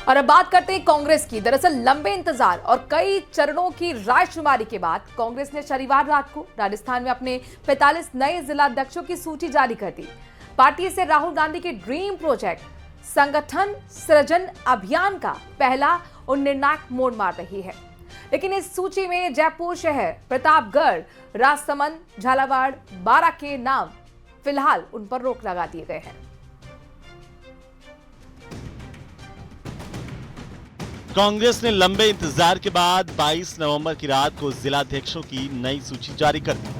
और अब बात करते हैं कांग्रेस की। दरअसल लंबे इंतजार और कई चरणों की रायशुमारी के बाद कांग्रेस ने शनिवार रात को राजस्थान में अपने 45 नए जिला अध्यक्षों की सूची जारी कर दी। पार्टी से राहुल गांधी के ड्रीम प्रोजेक्ट संगठन सृजन अभियान का पहला और निर्णायक मोड़ मार रही है। लेकिन इस सूची में जयपुर शहर, प्रतापगढ़, राजसमंद, झालावाड़, बारां के नाम फिलहाल उन पर रोक लगा दिए गए हैं। कांग्रेस ने लंबे इंतजार के बाद 22 नवंबर की रात को जिलाध्यक्षों की नई सूची जारी कर दी।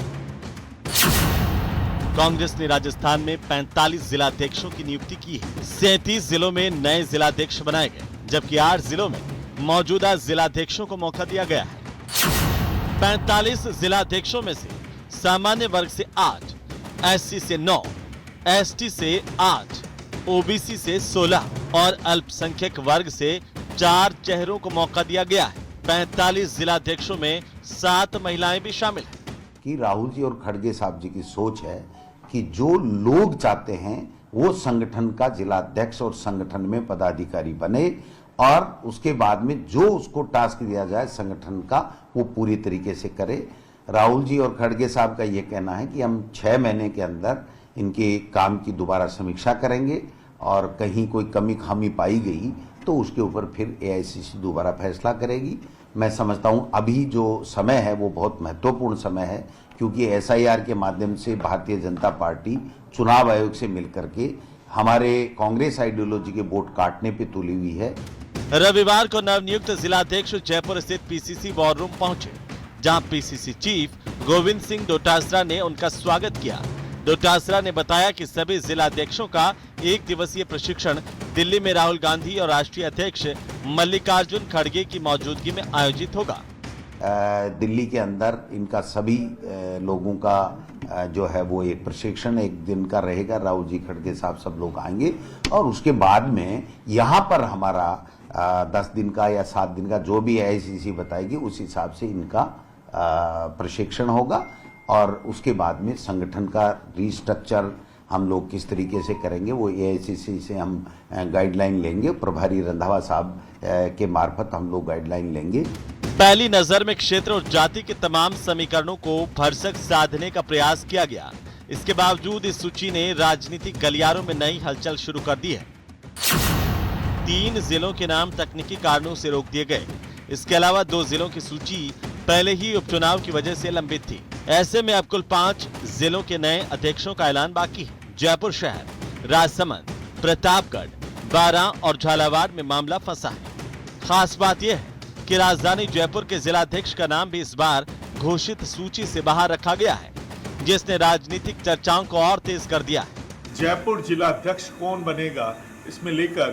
कांग्रेस ने राजस्थान में 45 जिलाध्यक्षों की नियुक्ति की है। 37 जिलों में नए जिलाध्यक्ष बनाए गए, जबकि 8 जिलों में मौजूदा जिलाध्यक्षों को मौका दिया गया है। 45 जिलाध्यक्षों में से सामान्य वर्ग से 8, एससी से 9, एसटी से 8, ओबीसी से 16 और अल्पसंख्यक वर्ग से 4 चेहरों को मौका दिया गया है। 45 जिलाध्यक्षों में 7 महिलाएं भी शामिल हैं। कि राहुल जी और खड़गे साहब जी की सोच है कि जो लोग चाहते हैं वो संगठन का जिलाध्यक्ष और संगठन में पदाधिकारी बने, और उसके बाद में जो उसको टास्क दिया जाए संगठन का वो पूरी तरीके से करे। राहुल जी और खड़गे साहब का ये कहना है कि हम 6 महीने के अंदर इनके काम की दोबारा समीक्षा करेंगे, और कहीं कोई कमी खामी पाई गई तो उसके ऊपर फिर एआईसीसी दोबारा फैसला करेगी। मैं समझता हूं अभी जो समय है वो बहुत महत्वपूर्ण समय है, क्योंकि एसआईआर के माध्यम से भारतीय जनता पार्टी चुनाव आयोग से मिलकर के हमारे कांग्रेस आइडियोलॉजी के वोट काटने पे तुली हुई है। रविवार को नवनियुक्त जिलाध्यक्ष जयपुर स्थित पीसीसी वॉर रूम पहुंचे, जहां पीसीसी चीफ गोविंद सिंह डोटासरा ने उनका स्वागत किया। डोटासरा ने बताया कि सभी जिलाध्यक्षों का 1 दिवसीय प्रशिक्षण दिल्ली में राहुल गांधी और राष्ट्रीय अध्यक्ष मल्लिकार्जुन खड़गे की मौजूदगी में आयोजित होगा। दिल्ली के अंदर इनका सभी लोगों का जो है वो एक प्रशिक्षण 1 दिन का रहेगा। राहुल जी, खड़गे साहब सब लोग आएंगे, और उसके बाद में यहाँ पर हमारा 10 दिन का या 7 दिन का जो भी एआईसीसी बताएगी उस हिसाब से इनका प्रशिक्षण होगा। और उसके बाद में संगठन का रीस्ट्रक्चर हम लोग किस तरीके से करेंगे वो एआईसीसी से हम गाइडलाइन लेंगे। प्रभारी रंधावा साहब के मार्फत हम लोग गाइडलाइन लेंगे। पहली नजर में क्षेत्र और जाति के तमाम समीकरणों को भरसक साधने का प्रयास किया गया। इसके बावजूद इस सूची ने राजनीतिक गलियारों में नई हलचल शुरू कर दी है। 3 जिलों के नाम तकनीकी कारणों से रोक दिए गए। इसके अलावा 2 जिलों की सूची पहले ही उपचुनाव की वजह से लंबित थी। ऐसे में अब कुल 5 जिलों के नए अध्यक्षों का ऐलान बाकी है। जयपुर शहर, राजसमंद, प्रतापगढ़, बारां और झालावाड़ में मामला फंसा है। खास बात यह है कि राजधानी जयपुर के जिलाध्यक्ष का नाम भी इस बार घोषित सूची से बाहर रखा गया है, जिसने राजनीतिक चर्चाओं को और तेज कर दिया है। जयपुर जिलाध्यक्ष कौन बनेगा, इसमें लेकर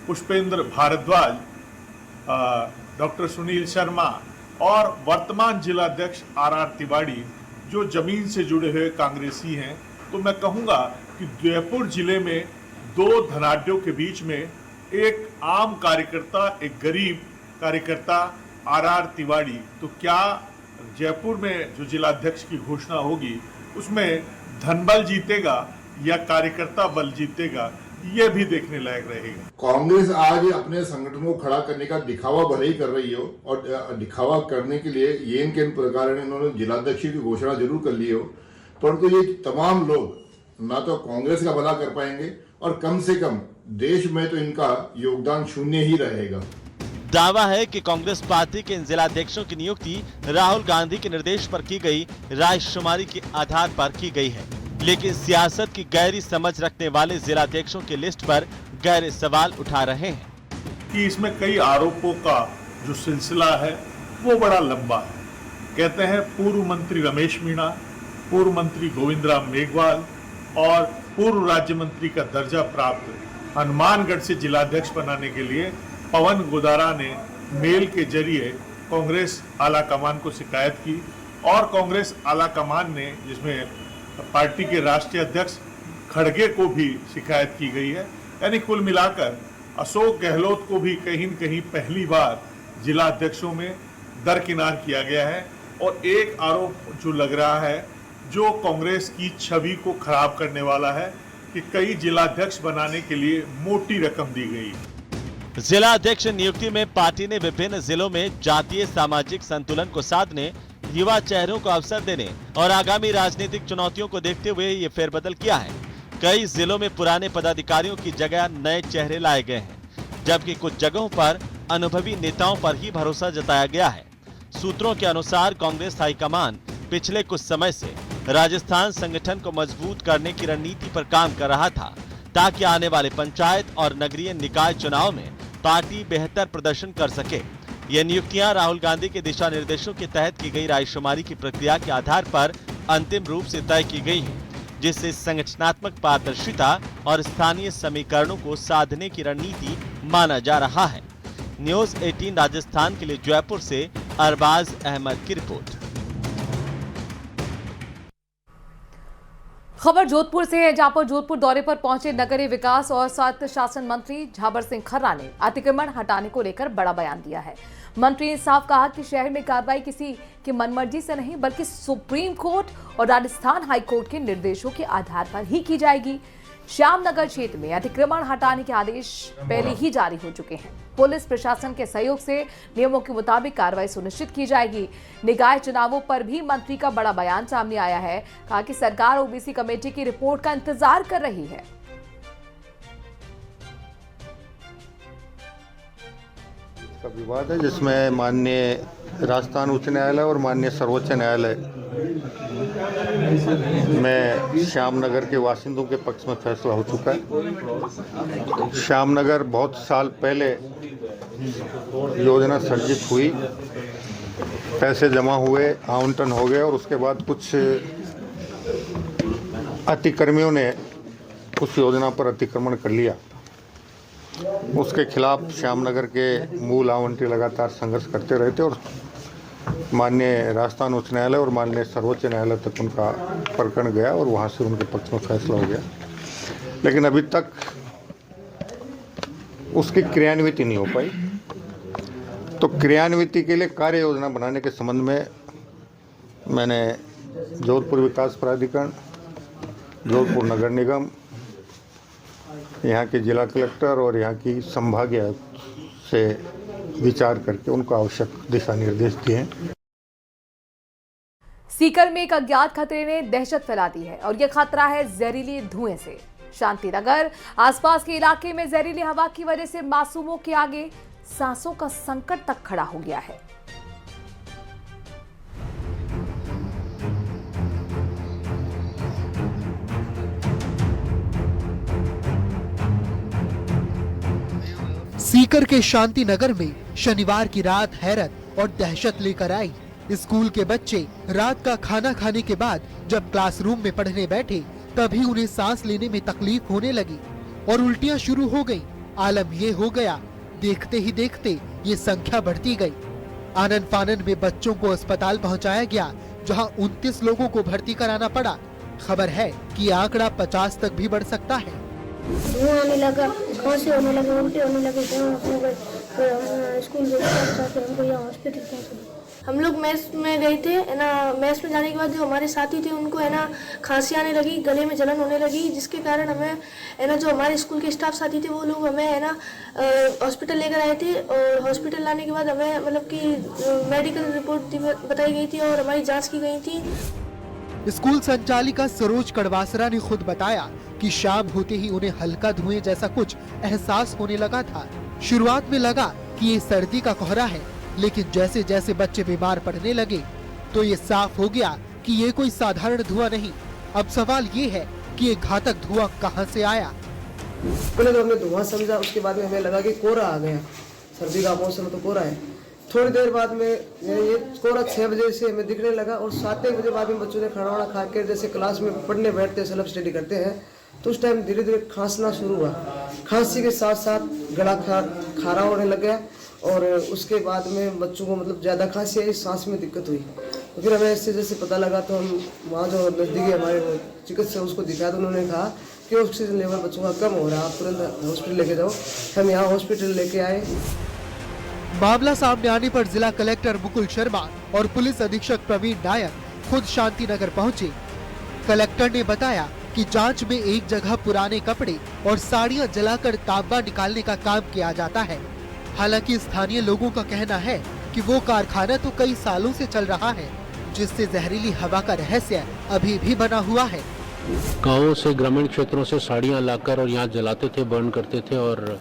पुष्पेंद्र भारद्वाज, डॉक्टर सुनील शर्मा और वर्तमान जिलाध्यक्ष आर तिवारी जो जमीन से जुड़े हुए कांग्रेसी हैं, तो मैं कहूँगा कि जयपुर जिले में 2 धनाढ्यों के बीच में एक आम कार्यकर्ता, एक गरीब कार्यकर्ता आर तिवारी, तो क्या जयपुर में जो जिलाध्यक्ष की घोषणा होगी उसमें धनबल जीतेगा या कार्यकर्ता बल जीतेगा, ये भी देखने लायक रहेगा। कांग्रेस आज अपने संगठन को खड़ा करने का दिखावा भले ही कर रही हो, और दिखावा करने के लिए ये इनके प्रकार इन्होंने जिलाध्यक्ष की घोषणा जरूर कर ली हो, परंतु ये तमाम लोग ना तो कांग्रेस का भला कर पाएंगे और कम से कम देश में तो इनका योगदान शून्य ही रहेगा। दावा है कि कांग्रेस पार्टी के इन जिलाध्यक्षों की नियुक्ति राहुल गांधी के निर्देश पर की गई रायशुमारी के आधार पर की गई है, लेकिन सियासत की गहरी समझ रखने वाले जिलाध्यक्षों की लिस्ट पर गहरे सवाल उठा रहे हैं कि इसमें कई आरोपों का जो सिलसिला है वो बड़ा लंबा है। कहते हैं पूर्व मंत्री रमेश मीणा, पूर्व मंत्री गोविंद राम मेघवाल और पूर्व राज्य मंत्री का दर्जा प्राप्त हनुमानगढ़ से जिलाध्यक्ष बनाने के लिए पवन गोदारा ने मेल के जरिए कांग्रेस आला कमान को शिकायत की, और कांग्रेस आला कमान ने, जिसमें पार्टी के राष्ट्रीय अध्यक्ष खड़गे को भी शिकायत की गई है, यानी कुल मिलाकर अशोक गहलोत को भी कहीं न कहीं पहली बार जिला अध्यक्षों में दरकिनार किया गया है। और एक आरोप जो लग रहा है, जो कांग्रेस की छवि को खराब करने वाला है, कि कई जिलाध्यक्ष बनाने के लिए मोटी रकम दी गई। जिला अध्यक्ष नियुक्ति में पार्टी ने विभिन्न जिलों में जातीय सामाजिक संतुलन को साधने, युवा चेहरों को अवसर देने और आगामी राजनीतिक चुनौतियों को देखते हुए ये फेरबदल किया है। कई जिलों में पुराने पदाधिकारियों की जगह नए चेहरे लाए गए हैं, जबकि कुछ जगहों पर अनुभवी नेताओं पर ही भरोसा जताया गया है। सूत्रों के अनुसार कांग्रेस हाईकमान पिछले कुछ समय से राजस्थान संगठन को मजबूत करने की रणनीति पर काम कर रहा था, ताकि आने वाले पंचायत और नगरीय निकाय चुनाव में पार्टी बेहतर प्रदर्शन कर सके। ये नियुक्तियां राहुल गांधी के दिशा निर्देशों के तहत की गई रायशुमारी की प्रक्रिया के आधार पर अंतिम रूप से तय की गई हैं, जिससे संगठनात्मक पारदर्शिता और स्थानीय समीकरणों को साधने की रणनीति माना जा रहा है। न्यूज़ 18 राजस्थान के लिए जयपुर से अरबाज अहमद की रिपोर्ट। खबर जोधपुर से है, जहां पर जोधपुर दौरे पर पहुंचे नगरीय विकास और स्वायत्त शासन मंत्री झाबर सिंह खर्रा ने अतिक्रमण हटाने को लेकर बड़ा बयान दिया है। मंत्री ने साफ कहा कि शहर में कार्रवाई किसी की मनमर्जी से नहीं, बल्कि सुप्रीम कोर्ट और राजस्थान हाई कोर्ट के निर्देशों के आधार पर ही की जाएगी। श्यामनगर क्षेत्र में अतिक्रमण हटाने के आदेश पहले ही जारी हो चुके हैं। पुलिस प्रशासन के सहयोग से नियमों के मुताबिक कार्रवाई सुनिश्चित की जाएगी। निकाय चुनावों पर भी मंत्री का बड़ा बयान सामने आया है। कहा कि सरकार ओबीसी कमेटी की रिपोर्ट का इंतजार कर रही है। का विवाद है जिसमें माननीय राजस्थान उच्च न्यायालय और माननीय सर्वोच्च न्यायालय में श्यामनगर के बासिंदों के पक्ष में फैसला हो चुका है। श्यामनगर बहुत साल पहले योजना सर्जित हुई, पैसे जमा हुए, आवंटन हो गए और उसके बाद कुछ अतिक्रमियों ने उस योजना पर अतिक्रमण कर लिया। उसके खिलाफ श्यामनगर के मूल आवंटी लगातार संघर्ष करते रहे थे और माननीय राजस्थान उच्च न्यायालय और माननीय सर्वोच्च न्यायालय तक उनका प्रकरण गया और वहां से उनके पक्ष में फैसला हो गया, लेकिन अभी तक उसकी क्रियान्विति नहीं हो पाई। तो क्रियान्विति के लिए कार्य योजना बनाने के संबंध में मैंने जोधपुर विकास प्राधिकरण, जोधपुर नगर निगम, यहाँ के जिला कलेक्टर और यहाँ की संभागीय आयुक्त से विचार करके उनको आवश्यक दिशा निर्देश दिए हैं। सीकर में एक अज्ञात खतरे ने दहशत फैला दी है और यह खतरा है जहरीले धुएं से। शांतिनगर आसपास के इलाके में जहरीली हवा की वजह से मासूमों के आगे सांसों का संकट तक खड़ा हो गया है। सीकर के शांति नगर में शनिवार की रात हैरत और दहशत लेकर आई। स्कूल के बच्चे रात का खाना खाने के बाद जब क्लासरूम में पढ़ने बैठे तभी उन्हें सांस लेने में तकलीफ होने लगी और उल्टियां शुरू हो गईं। आलम ये हो गया, देखते ही देखते ये संख्या बढ़ती गई। आनन फानन में बच्चों को अस्पताल पहुंचाया गया, जहां 29 लोगों को भर्ती कराना पड़ा। खबर है कि आंकड़ा 50 तक भी बढ़ सकता है। धुआं आने लगा, खांसी होने लगी, उल्टी होने लगी, स्कूल हमको यहाँ हॉस्पिटल पहुँचा। हम लोग मैस में गए थे ना। मैस में जाने के बाद जो हमारे साथी थे उनको है ना खांसी आने लगी, गले में जलन होने लगी, जिसके कारण हमें है ना जो हमारे स्कूल के स्टाफ साथी थे वो लोग हमें है ना हॉस्पिटल लेकर आए थे। और हॉस्पिटल लाने के बाद हमें मतलब कि मेडिकल रिपोर्ट बताई गई थी और हमारी जाँच की गई थी। स्कूल संचालिका सरोज कड़वासरा ने खुद बताया कि शाम होते ही उन्हें हल्का धुएं जैसा कुछ एहसास होने लगा था। शुरुआत में लगा कि ये सर्दी का कोहरा है, लेकिन जैसे जैसे बच्चे बीमार पड़ने लगे तो ये साफ हो गया कि ये कोई साधारण धुआं नहीं। अब सवाल ये है कि ये घातक धुआं कहां से आया। पहले तो हमने धुआं समझा, उसके बाद में हमें लगा कि कोहरा आ गया, सर्दी का मौसम तो कोहरा है। थोड़ी देर बाद में ये कोहरा 6 बजे से हमें दिखने लगा और 7 बजे बाद में बच्चों ने खाना वाना खा के जैसे क्लास में पढ़ने बैठते हैं, सेल्फ स्टडी करते हैं, तो उस टाइम धीरे धीरे खांसना शुरू हुआ। खांसी के साथ साथ गला खारा होने लग गया और उसके बाद में बच्चों को मतलब ज़्यादा खांसी आई, सांस में दिक्कत हुई। तो फिर हमें इससे जैसे पता लगा तो हम वहाँ जो नज़दीकी हमारे चिकित्सक उसको दिखाया तो उन्होंने कहा कि ऑक्सीजन लेवल बच्चों का कम हो रहा है, आप तुरंत हॉस्पिटल लेके जाओ। हम यहाँ हॉस्पिटल लेके आए। मामला सामने आने पर जिला कलेक्टर मुकुल शर्मा और पुलिस अधीक्षक प्रवीण नायक खुद शांति नगर पहुंचे। कलेक्टर ने बताया कि जांच में एक जगह पुराने कपड़े और साड़ियां जलाकर तांबा निकालने का काम किया जाता है। हालांकि स्थानीय लोगों का कहना है कि वो कारखाना तो कई सालों से चल रहा है, जिससे जहरीली हवा का रहस्य अभी भी बना हुआ है। गाँवों से, ग्रामीण क्षेत्रों से साड़ियाँ लाकर और यहाँ जलाते थे, बर्न करते थे और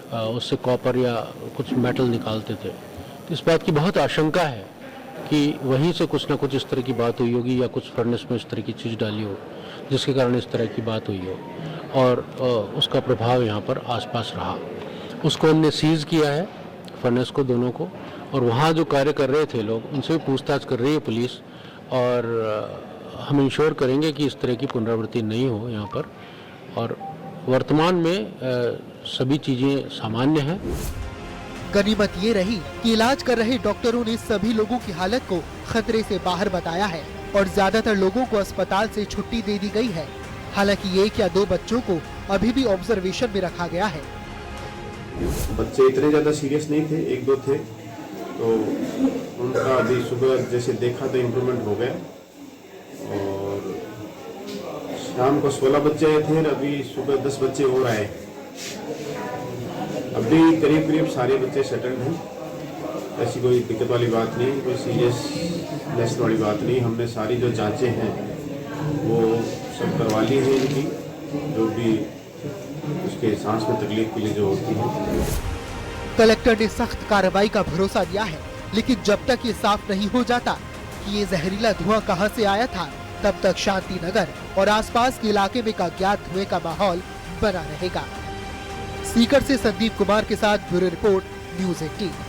उससे कॉपर या कुछ मेटल निकालते थे। तो इस बात की बहुत आशंका है कि वहीं से कुछ न कुछ इस तरह की बात हुई होगी या कुछ फर्नेस में इस तरह की चीज़ डाली हो जिसके कारण इस तरह की बात हुई हो और उसका प्रभाव यहाँ पर आसपास रहा। उसको हमने सीज किया है, फर्नेस को, दोनों को, और वहाँ जो कार्य कर रहे थे लोग उनसे भी पूछताछ कर रही है पुलिस और हम इंश्योर करेंगे कि इस तरह की पुनरावृत्ति नहीं हो यहाँ पर। और वर्तमान में सभी चीज़ें सामान्य हैं। गनीमत ये रही कि इलाज कर रहे डॉक्टरों ने सभी लोगों की हालत को खतरे से बाहर बताया है और ज्यादातर लोगों को अस्पताल से छुट्टी दे दी गई है। हालांकि 1 या 2 बच्चों को अभी भी ऑब्जर्वेशन में रखा गया है। बच्चे इतने ज्यादा सीरियस नहीं थे, 1-2 थे, तो उनका अभी सुबह जैसे देखा तो इम्प्रूवमेंट हो गया और शाम को 16 बच्चे आए थे और अभी सुबह 10 बच्चे और आए। अभी करीब सारे बच्चे सेटल्ड हैं, ऐसी कोई दिक्कत वाली बात नहीं, कोई सीरियसनेस वाली बात नहीं। हमने सारी जो जांचें हैं वो सब करवा ली है इनकी, जो भी उसके सांस में तकलीफ के लिए जो होती है। कलेक्टर ने सख्त कार्रवाई का भरोसा दिया है, लेकिन जब तक ये साफ नहीं हो जाता कि ये जहरीला धुआं कहां से आया था, तब तक शांति नगर और आसपास के इलाके में अज्ञात धुएं का माहौल बना रहेगा। सीकर से संदीप कुमार के साथ ब्यूरो रिपोर्ट, न्यूज़ 18।